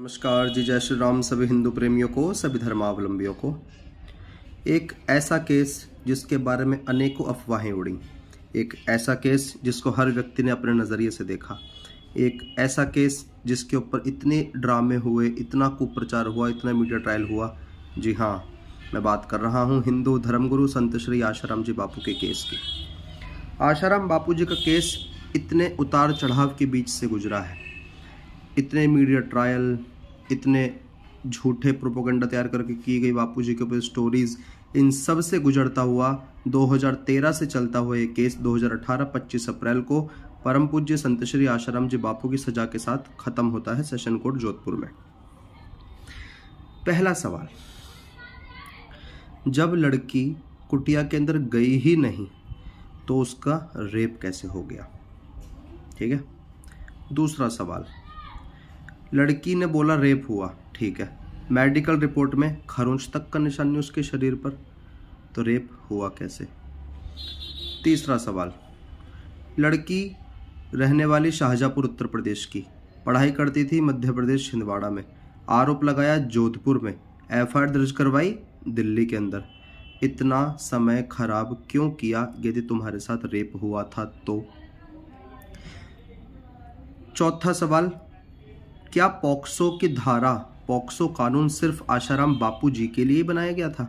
नमस्कार जी, जय श्री राम सभी हिंदू प्रेमियों को, सभी धर्मावलंबियों को। एक ऐसा केस जिसके बारे में अनेकों अफवाहें उड़ी, एक ऐसा केस जिसको हर व्यक्ति ने अपने नज़रिए से देखा, एक ऐसा केस जिसके ऊपर इतने ड्रामे हुए, इतना कुप्रचार हुआ, इतना मीडिया ट्रायल हुआ। जी हाँ, मैं बात कर रहा हूँ हिंदू धर्मगुरु संत श्री आशाराम जी बापू के केस की। आशाराम बापू जी का केस इतने उतार चढ़ाव के बीच से गुजरा है, इतने मीडिया ट्रायल, इतने झूठे प्रोपेगेंडा तैयार करके की गई बापू जी के ऊपर स्टोरीज, इन सब से गुजरता हुआ 2013 से चलता हुआ ये केस 2018 25 अप्रैल को परम पूज्य संत श्री आशाराम जी बापू की सजा के साथ खत्म होता है सेशन कोर्ट जोधपुर में। पहला सवाल, जब लड़की कुटिया के अंदर गई ही नहीं तो उसका रेप कैसे हो गया? ठीक है। दूसरा सवाल, लड़की ने बोला रेप हुआ, ठीक है, मेडिकल रिपोर्ट में खरोंच तक का निशान उसके शरीर पर, तो रेप हुआ कैसे? तीसरा सवाल, लड़की रहने वाली शाहजहाँपुर उत्तर प्रदेश की, पढ़ाई करती थी मध्य प्रदेश छिंदवाड़ा में, आरोप लगाया जोधपुर में, एफआईआर दर्ज करवाई दिल्ली के अंदर। इतना समय खराब क्यों किया यदि तुम्हारे साथ रेप हुआ था तो? चौथा सवाल, क्या पॉक्सो की धारा, पॉक्सो कानून सिर्फ आशाराम बापू जी के लिए बनाया गया था?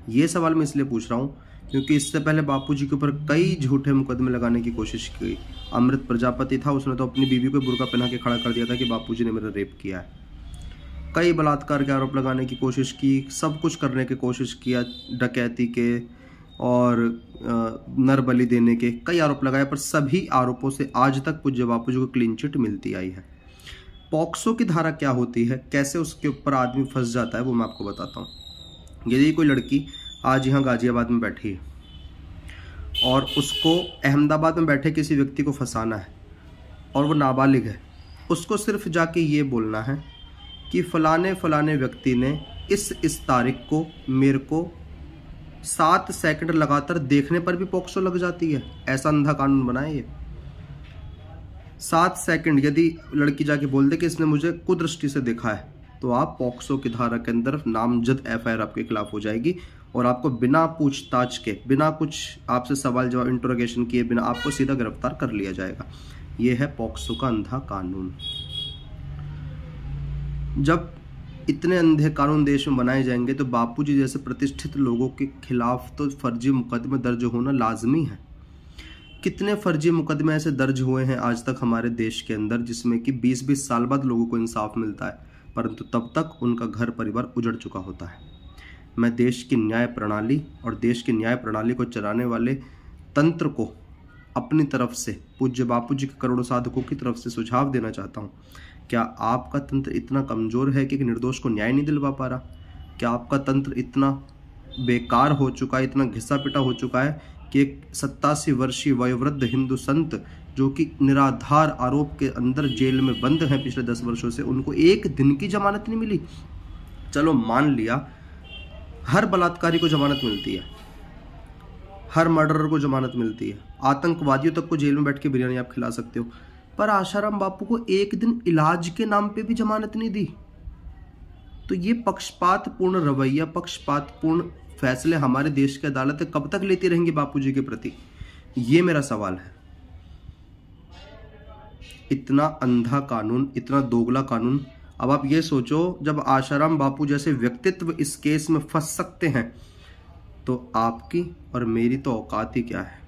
ये सवाल मैं इसलिए पूछ रहा हूँ क्योंकि इससे पहले बापू जी के ऊपर कई झूठे मुकदमे लगाने की कोशिश की। अमृत प्रजापति था, उसने तो अपनी बीवी को बुर्का पहना के खड़ा कर दिया था कि बापू जी ने मेरा रेप किया है। कई बलात्कार के आरोप लगाने की कोशिश की, सब कुछ करने की कोशिश किया, डकैती के और नर बलि देने के कई आरोप लगाए, पर सभी आरोपों से आज तक पूज्य बापू जी को क्लीन चिट मिलती आई है। पॉक्सो की धारा क्या होती है, कैसे उसके ऊपर आदमी फंस जाता है, वो मैं आपको बताता हूँ। यदि कोई लड़की आज यहाँ गाजियाबाद में बैठी है और उसको अहमदाबाद में बैठे किसी व्यक्ति को फंसाना है और वो नाबालिग है, उसको सिर्फ जाके ये बोलना है कि फलाने फलाने व्यक्ति ने इस तारीख को मेरे को 7 सेकंड लगातार देखने पर भी पॉक्सो लग जाती है। ऐसा अंधा कानून बनाए ये। 7 सेकंड यदि लड़की जाके बोल दे कि इसने मुझे कुदृष्टि से देखा है, तो आप पॉक्सो की धारा के अंदर नामजद एफआईआर आपके खिलाफ हो जाएगी और आपको बिना पूछताछ के, बिना कुछ आपसे सवाल जवाब इंटरोगेशन किए बिना आपको सीधा गिरफ्तार कर लिया जाएगा। यह है पॉक्सो का अंधा कानून। जब इतने अंधे कानून देश में बनाए जाएंगे तो बापू जी जैसे प्रतिष्ठित लोगों के खिलाफ तो फर्जी मुकदमे दर्ज होना लाजमी है। कितने फर्जी मुकदमे ऐसे दर्ज हुए हैं आज तक हमारे देश के अंदर जिसमें कि 20-20 साल बाद लोगों को इंसाफ मिलता है, परंतु तब तक उनका घर परिवार उजड़ चुका होता है। मैं देश की न्याय प्रणाली और देश की न्याय प्रणाली को चलाने वाले तंत्र को अपनी तरफ से, पूज्य बापू जी के करोड़ों साधकों की तरफ से सुझाव देना चाहता हूँ। क्या आपका तंत्र इतना कमज़ोर है कि निर्दोष को न्याय नहीं दिलवा पा रहा? क्या आपका तंत्र इतना बेकार हो चुका है, इतना घिसा पिटा हो चुका है कि एक 87 वर्षीय वयोवृद्ध हिंदू संत जो कि निराधार आरोप के अंदर जेल में बंद हैं पिछले 10 वर्षों से, उनको एक दिन की जमानत नहीं मिली? चलो मान लिया हर बलात्कारी को जमानत मिलती है, हर मर्डरर को जमानत मिलती है, आतंकवादियों तक को जेल में बैठ के बिरयानी आप खिला सकते हो, पर आशाराम बापू को एक दिन इलाज के नाम पे भी जमानत नहीं दी। तो ये पक्षपातपूर्ण रवैया, पक्षपातपूर्ण फैसले हमारे देश की अदालतें कब तक लेती रहेंगी बापू जी के प्रति? ये मेरा सवाल है। इतना अंधा कानून, इतना दोगला कानून। अब आप ये सोचो, जब आशाराम बापू जैसे व्यक्तित्व इस केस में फंस सकते हैं तो आपकी और मेरी तो औकात ही क्या है।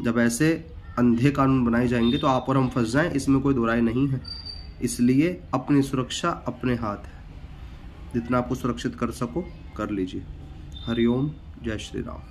जब ऐसे अंधे कानून बनाए जाएंगे तो आप और हम फंस जाएं, इसमें कोई दो राय नहीं है। इसलिए अपनी सुरक्षा अपने हाथ है, जितना आपको सुरक्षित कर सको कर लीजिए। हरिओम, जय श्री राम।